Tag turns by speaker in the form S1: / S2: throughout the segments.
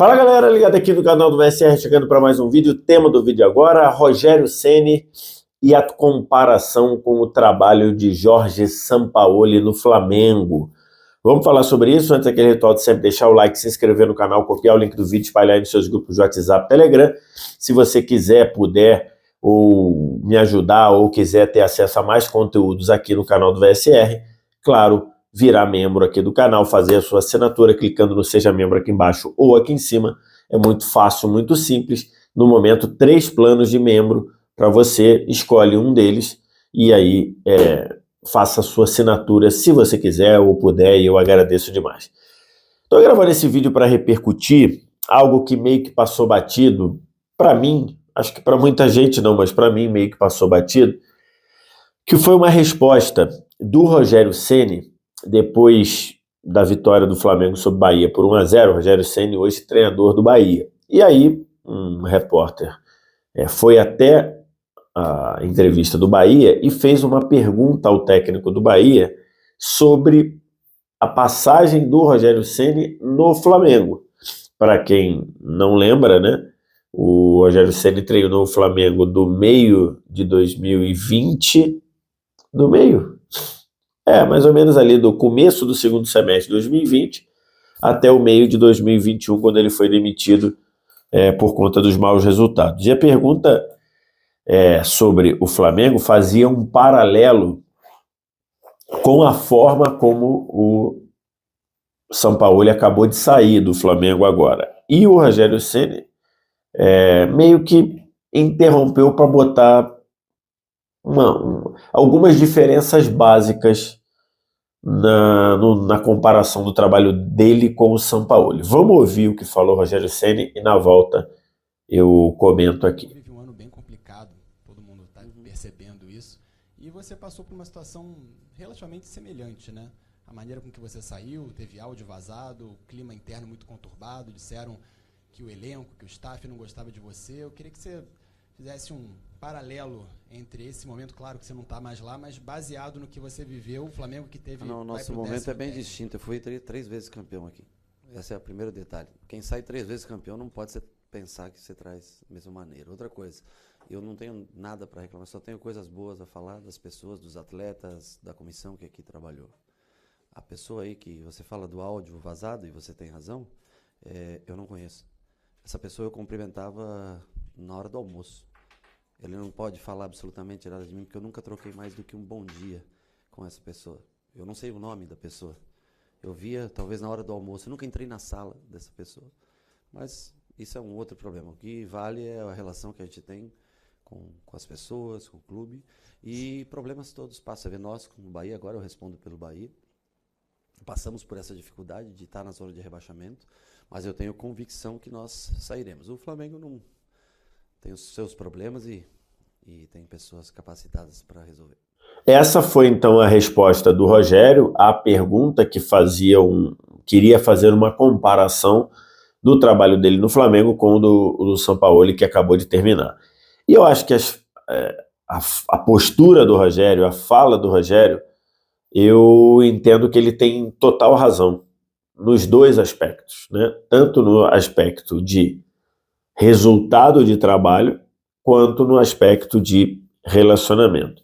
S1: Fala galera, ligado aqui no canal do VSR, chegando para mais um vídeo. O tema do vídeo agora, Rogério Ceni e a comparação com o trabalho de Jorge Sampaoli no Flamengo. Vamos falar sobre isso. Antes daquele ritual de sempre deixar o like, se inscrever no canal, copiar o link do vídeo, espalhar nos seus grupos de WhatsApp, Telegram. Se você quiser, puder, ou me ajudar, ou quiser ter acesso a mais conteúdos aqui no canal do VSR, claro, virar membro aqui do canal, fazer a sua assinatura clicando no Seja Membro aqui embaixo ou aqui em cima. É muito fácil, muito simples. No momento, 3 planos de membro para você, escolhe um deles e aí faça a sua assinatura se você quiser ou puder, e eu agradeço demais. Estou gravando esse vídeo para repercutir algo que meio que passou batido, para mim, acho que para muita gente não, mas para mim meio que passou batido, que foi uma resposta do Rogério Ceni depois da vitória do Flamengo sobre o Bahia por 1-0, Rogério Ceni hoje treinador do Bahia. E aí um repórter foi até a entrevista do Bahia e fez uma pergunta ao técnico do Bahia sobre a passagem do Rogério Ceni no Flamengo. Para quem não lembra, né, o Rogério Ceni treinou o Flamengo do meio de 2020, do meio? Mais ou menos ali do começo do segundo semestre de 2020 até o meio de 2021, quando ele foi demitido por conta dos maus resultados. E a pergunta sobre o Flamengo fazia um paralelo com a forma como o Sampaoli acabou de sair do Flamengo agora. E o Rogério Ceni meio que interrompeu para botar algumas diferenças básicas na comparação do trabalho dele com o Sampaoli. Vamos ouvir o que falou o Rogério Ceni e na volta eu comento aqui.
S2: Vive um ano bem complicado, todo mundo está percebendo isso, e você passou por uma situação relativamente semelhante, né? A maneira com que você saiu, teve áudio vazado, o clima interno muito conturbado, disseram que o elenco, que o staff não gostava de você. Eu queria que você fizesse um paralelo entre esse momento, claro que você não está mais lá, mas baseado no que você viveu, o Flamengo que teve...
S3: Não, nosso momento é bem distinto. Eu fui 3 vezes campeão aqui. Esse é o primeiro detalhe. Quem sai 3 vezes campeão não pode pensar que você traz da mesma maneira. Outra coisa, eu não tenho nada para reclamar, só tenho coisas boas a falar das pessoas, dos atletas, da comissão que aqui trabalhou. A pessoa aí que você fala do áudio vazado, e você tem razão, eu não conheço. Essa pessoa eu cumprimentava na hora do almoço. Ele não pode falar absolutamente nada de mim, porque eu nunca troquei mais do que um bom dia com essa pessoa. Eu não sei o nome da pessoa. Eu via, talvez, na hora do almoço. Eu nunca entrei na sala dessa pessoa. Mas isso é um outro problema. O que vale é a relação que a gente tem com as pessoas, com o clube. E problemas todos passam. Você vê nós, como Bahia, agora eu respondo pelo Bahia. Passamos por essa dificuldade de estar na zona de rebaixamento, mas eu tenho convicção que nós sairemos. O Flamengo não tem os seus problemas e tem pessoas capacitadas para resolver.
S1: Essa foi então a resposta do Rogério à pergunta que queria fazer uma comparação do trabalho dele no Flamengo com o do Sampaoli, que acabou de terminar. E eu acho que a postura do Rogério, a fala do Rogério, eu entendo que ele tem total razão nos dois aspectos, né? Tanto no aspecto de resultado de trabalho, quanto no aspecto de relacionamento.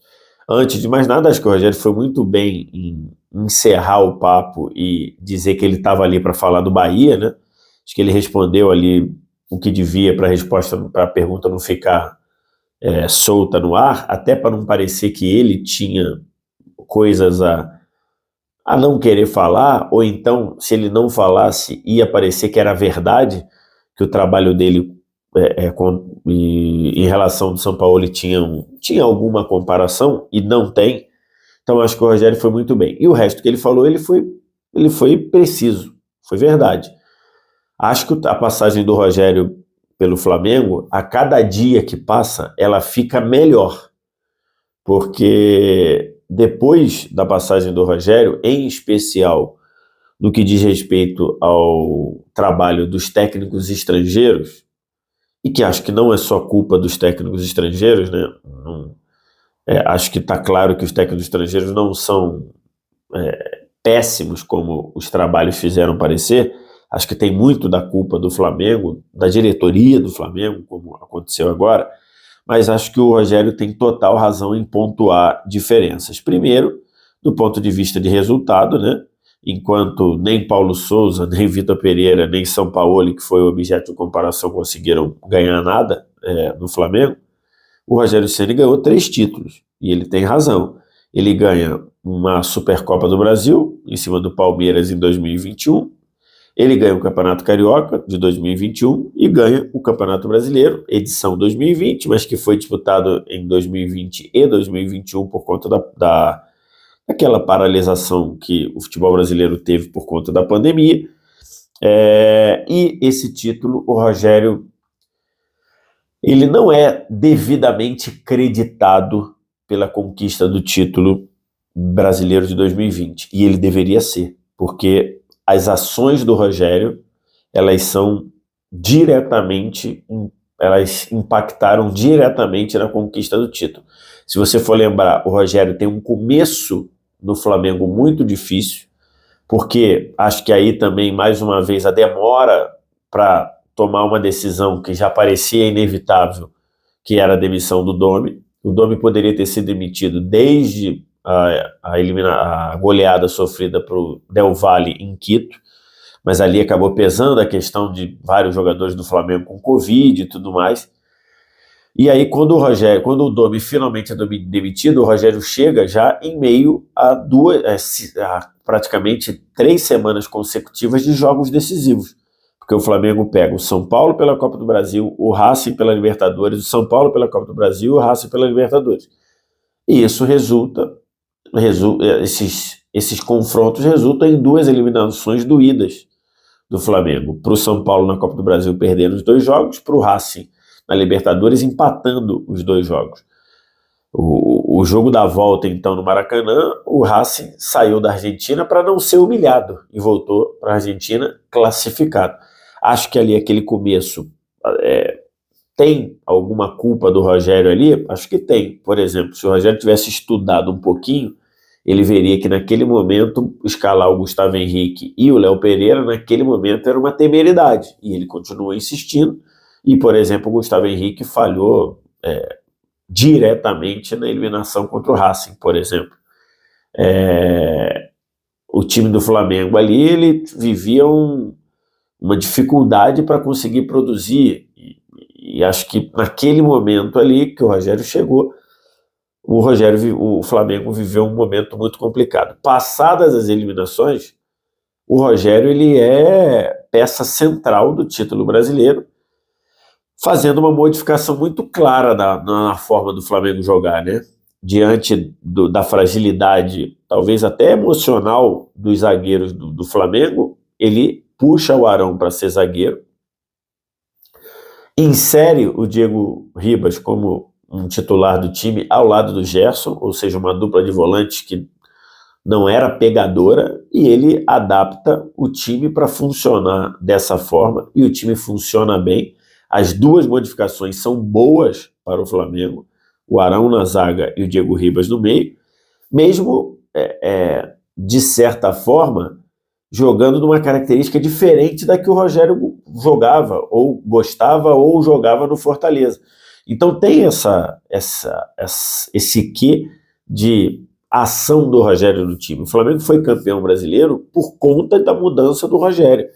S1: Antes de mais nada, acho que o Rogério foi muito bem em encerrar o papo e dizer que ele estava ali para falar do Bahia, né? Acho que ele respondeu ali o que devia para a pergunta não ficar solta no ar, até para não parecer que ele tinha coisas a não querer falar, ou então, se ele não falasse, ia parecer que era verdade, que o trabalho dele em relação ao Sampaoli tinha alguma comparação, e não tem. Então acho que o Rogério foi muito bem. E o resto que ele falou, ele foi preciso, foi verdade. Acho que a passagem do Rogério pelo Flamengo, a cada dia que passa, ela fica melhor, porque depois da passagem do Rogério, em especial no que diz respeito ao trabalho dos técnicos estrangeiros, e que acho que não é só culpa dos técnicos estrangeiros, né? Acho que está claro que os técnicos estrangeiros não são péssimos como os trabalhos fizeram parecer, Acho que tem muito da culpa do Flamengo, da diretoria do Flamengo, como aconteceu agora, mas acho que o Rogério tem total razão em pontuar diferenças. Primeiro, do ponto de vista de resultado, né? Enquanto nem Paulo Souza, nem Vitor Pereira, nem Sampaoli, que foi o objeto de comparação, conseguiram ganhar nada no Flamengo, o Rogério Ceni ganhou 3 títulos, e ele tem razão. Ele ganha uma Supercopa do Brasil, em cima do Palmeiras em 2021, ele ganha o Campeonato Carioca de 2021 e ganha o Campeonato Brasileiro, edição 2020, mas que foi disputado em 2020 e 2021 por conta daquela paralisação que o futebol brasileiro teve por conta da pandemia. E esse título, o Rogério, ele não é devidamente creditado pela conquista do título brasileiro de 2020, e ele deveria ser, porque as ações do Rogério, elas impactaram diretamente na conquista do título. Se você for lembrar, o Rogério tem um começo no Flamengo muito difícil, porque acho que aí também, mais uma vez, a demora para tomar uma decisão que já parecia inevitável, que era a demissão do Domi. O Domi poderia ter sido demitido desde a goleada sofrida para o Del Valle em Quito, mas ali acabou pesando a questão de vários jogadores do Flamengo com Covid e tudo mais. E aí, quando o Domi finalmente é demitido, o Rogério chega já em meio a praticamente 3 semanas consecutivas de jogos decisivos, porque o Flamengo pega o São Paulo pela Copa do Brasil, o Racing pela Libertadores, o São Paulo pela Copa do Brasil, o Racing pela Libertadores. E isso esses confrontos resultam em 2 eliminações doídas do Flamengo. Para o São Paulo na Copa do Brasil perdendo os 2 jogos, para o Racing na Libertadores empatando os 2 jogos. O jogo da volta, então, no Maracanã, o Racing saiu da Argentina para não ser humilhado e voltou para a Argentina classificado. Acho que ali aquele começo tem alguma culpa do Rogério ali? Acho que tem. Por exemplo, se o Rogério tivesse estudado um pouquinho, ele veria que naquele momento escalar o Gustavo Henrique e o Léo Pereira naquele momento era uma temeridade, e ele continuou insistindo, e por exemplo o Gustavo Henrique falhou diretamente na eliminação contra o Racing, por exemplo. O time do Flamengo ali, ele vivia uma dificuldade para conseguir produzir, e acho que naquele momento ali que o Rogério chegou, o Flamengo viveu um momento muito complicado. Passadas as eliminações, o Rogério ele é peça central do título brasileiro, fazendo uma modificação muito clara na forma do Flamengo jogar, né? Diante da fragilidade, talvez até emocional, dos zagueiros do Flamengo, ele puxa o Arão para ser zagueiro, insere o Diego Ribas como um titular do time ao lado do Gerson, ou seja, uma dupla de volantes que não era pegadora, e ele adapta o time para funcionar dessa forma, e o time funciona bem. As 2 modificações são boas para o Flamengo, o Arão na zaga e o Diego Ribas no meio, mesmo, de certa forma, jogando numa característica diferente da que o Rogério jogava, ou gostava, ou jogava no Fortaleza. Então tem esse quê de ação do Rogério no time. O Flamengo foi campeão brasileiro por conta da mudança do Rogério.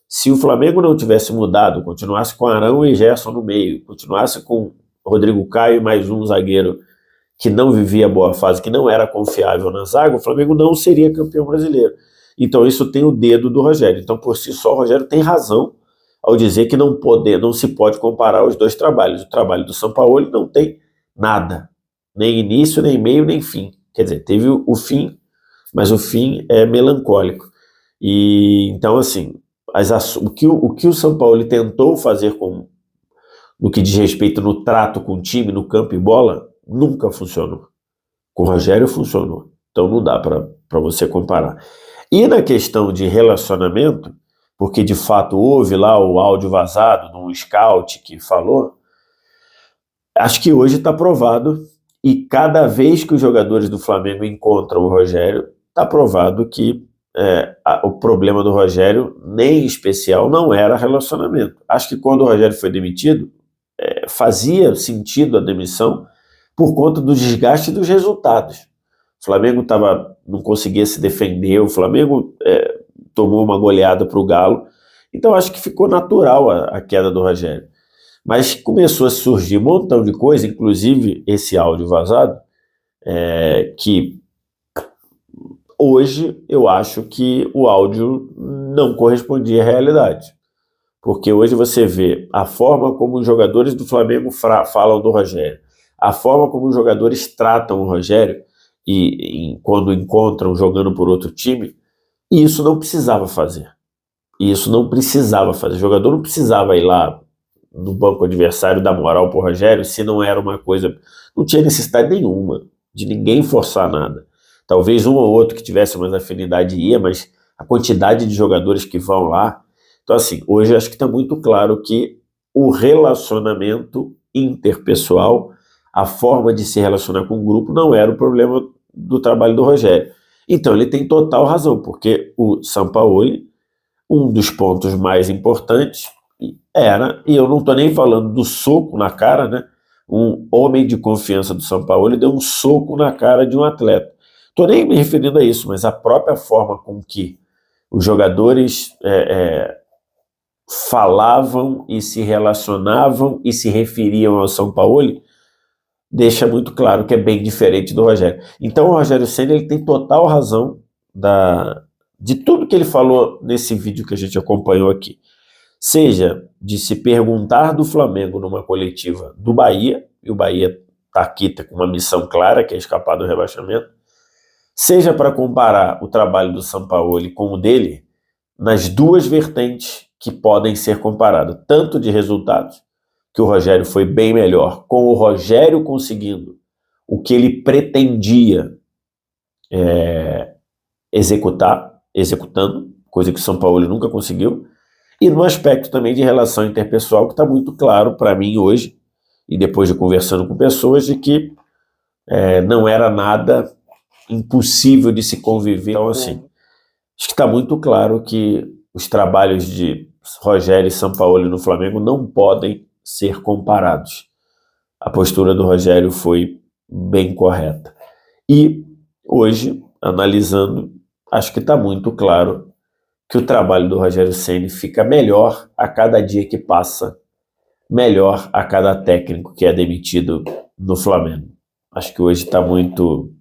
S1: Se o Flamengo não tivesse mudado, continuasse com Arão e Gerson no meio, continuasse com Rodrigo Caio e mais um zagueiro que não vivia boa fase, que não era confiável na zaga, o Flamengo não seria campeão brasileiro. Então isso tem o dedo do Rogério. Então por si só o Rogério tem razão ao dizer que não se pode comparar os 2 trabalhos. O trabalho do Sampaoli não tem nada, nem início, nem meio, nem fim. Quer dizer, teve o fim, mas o fim é melancólico. E então, assim, o que o Sampaoli tentou fazer no que diz respeito no trato com o time, no campo e bola, nunca funcionou. Com o Rogério funcionou. Então não dá para você comparar. E na questão de relacionamento, porque de fato houve lá o áudio vazado de um scout que falou, acho que hoje está provado, e cada vez que os jogadores do Flamengo encontram o Rogério, está provado que o problema do Rogério, nem especial, não era relacionamento. Acho que quando o Rogério foi demitido, fazia sentido a demissão por conta do desgaste dos resultados. O Flamengo não conseguia se defender, o Flamengo tomou uma goleada para o Galo, então acho que ficou natural a queda do Rogério. Mas começou a surgir um montão de coisa, inclusive esse áudio vazado, que hoje eu acho que o áudio não correspondia à realidade. Porque hoje você vê a forma como os jogadores do Flamengo falam do Rogério, a forma como os jogadores tratam o Rogério quando encontram jogando por outro time, e isso não precisava fazer. O jogador não precisava ir lá no banco adversário dar moral pro Rogério se não era uma coisa... Não tinha necessidade nenhuma de ninguém forçar nada. Talvez um ou outro que tivesse mais afinidade ia, mas a quantidade de jogadores que vão lá... Então, assim, hoje acho que está muito claro que o relacionamento interpessoal, a forma de se relacionar com o grupo, não era o problema do trabalho do Rogério. Então, ele tem total razão, porque o Sampaoli, um dos pontos mais importantes era, e eu não estou nem falando do soco na cara, né? Um homem de confiança do Sampaoli deu um soco na cara de um atleta. Estou nem me referindo a isso, mas a própria forma com que os jogadores falavam e se relacionavam e se referiam ao Sampaoli deixa muito claro que é bem diferente do Rogério. Então o Rogério Ceni, ele tem total razão de tudo que ele falou nesse vídeo que a gente acompanhou aqui. Seja de se perguntar do Flamengo numa coletiva do Bahia, e o Bahia está aqui com uma missão clara, que é escapar do rebaixamento, seja para comparar o trabalho do Sampaoli com o dele, nas duas vertentes que podem ser comparadas, tanto de resultados, que o Rogério foi bem melhor, com o Rogério conseguindo o que ele pretendia executando, coisa que o Sampaoli nunca conseguiu, e no aspecto também de relação interpessoal, que está muito claro para mim hoje, e depois de conversando com pessoas, de que não era nada impossível de se conviver. Então, assim, acho que está muito claro que os trabalhos de Rogério e Sampaoli no Flamengo não podem ser comparados. A postura do Rogério foi bem correta. E hoje, analisando, acho que está muito claro que o trabalho do Rogério Ceni fica melhor a cada dia que passa, melhor a cada técnico que é demitido no Flamengo. Acho que hoje está muito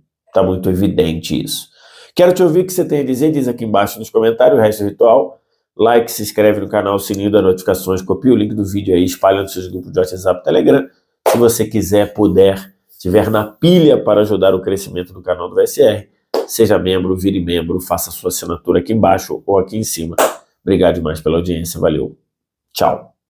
S1: evidente isso. Quero te ouvir o que você tem a dizer, diz aqui embaixo nos comentários, o resto é ritual. Like, se inscreve no canal, sininho das notificações, copia o link do vídeo aí, espalha nos seus grupos de WhatsApp e Telegram. Se você quiser, puder, estiver na pilha para ajudar o crescimento do canal do VSR, seja membro, vire membro, faça sua assinatura aqui embaixo ou aqui em cima. Obrigado demais pela audiência, valeu, tchau.